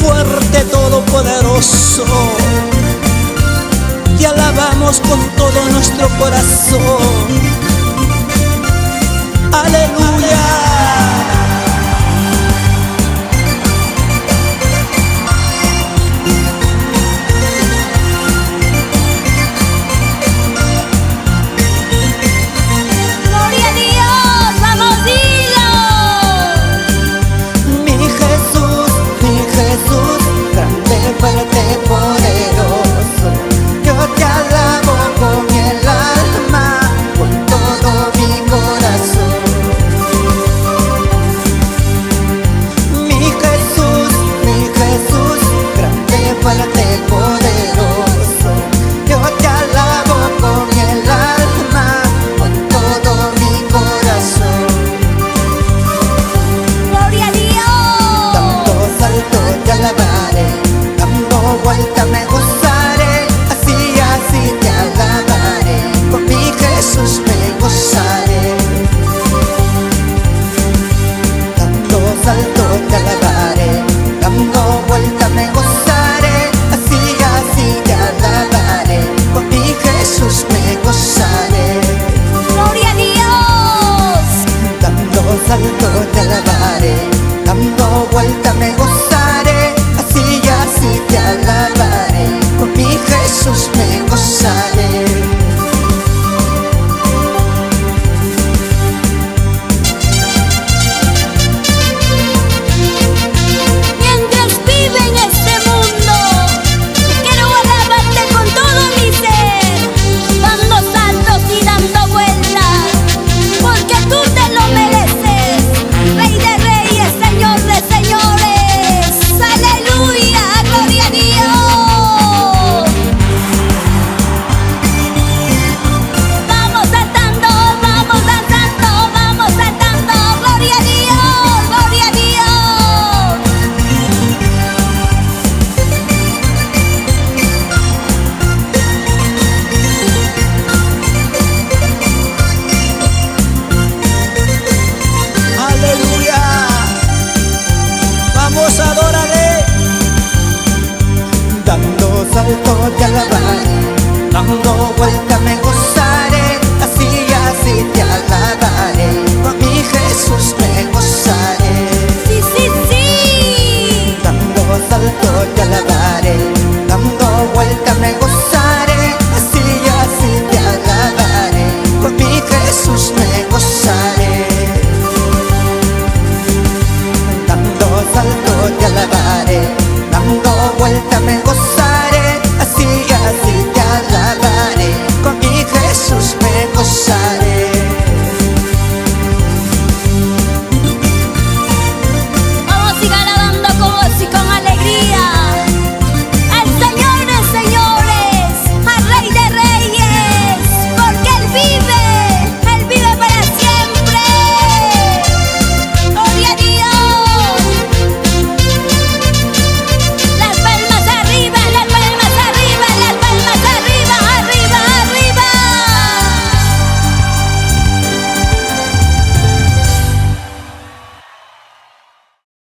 fuerte, todopoderoso. Te alabamos con todo nuestro corazón. Aleluya. Fuerte, poderoso, yo te alabo con el alma, con todo mi corazón. Mi Jesús, grande, fuerte, poderoso, yo te alabo con el alma, con todo mi corazón. Gloria a Dios. Dando salto te alabaré, vuelta me gozaré, así te alabaré, con mi Jesús me gozaré. Dando salto te alabaré, dando vuelta me gozaré, así te alabaré, con mi Jesús me gozaré. Gloria a Dios. Dando salto te alabaré, dando vuelta me gozaré, así te alabaré, con mi Jesús me gozaré. Mientras vive en este mundo, quiero alabarte con todo mi ser, dando saltos y dando vueltas, porque tú te lo mereces, Rey de reyes, Señor de señores. Aleluya, gloria a Dios. Vamos saltando, vamos danzando, vamos saltando, gloria a Dios, gloria a Dios. Aleluya. Vamos a adorarle. Dando salto te alabaré, dando vuelta me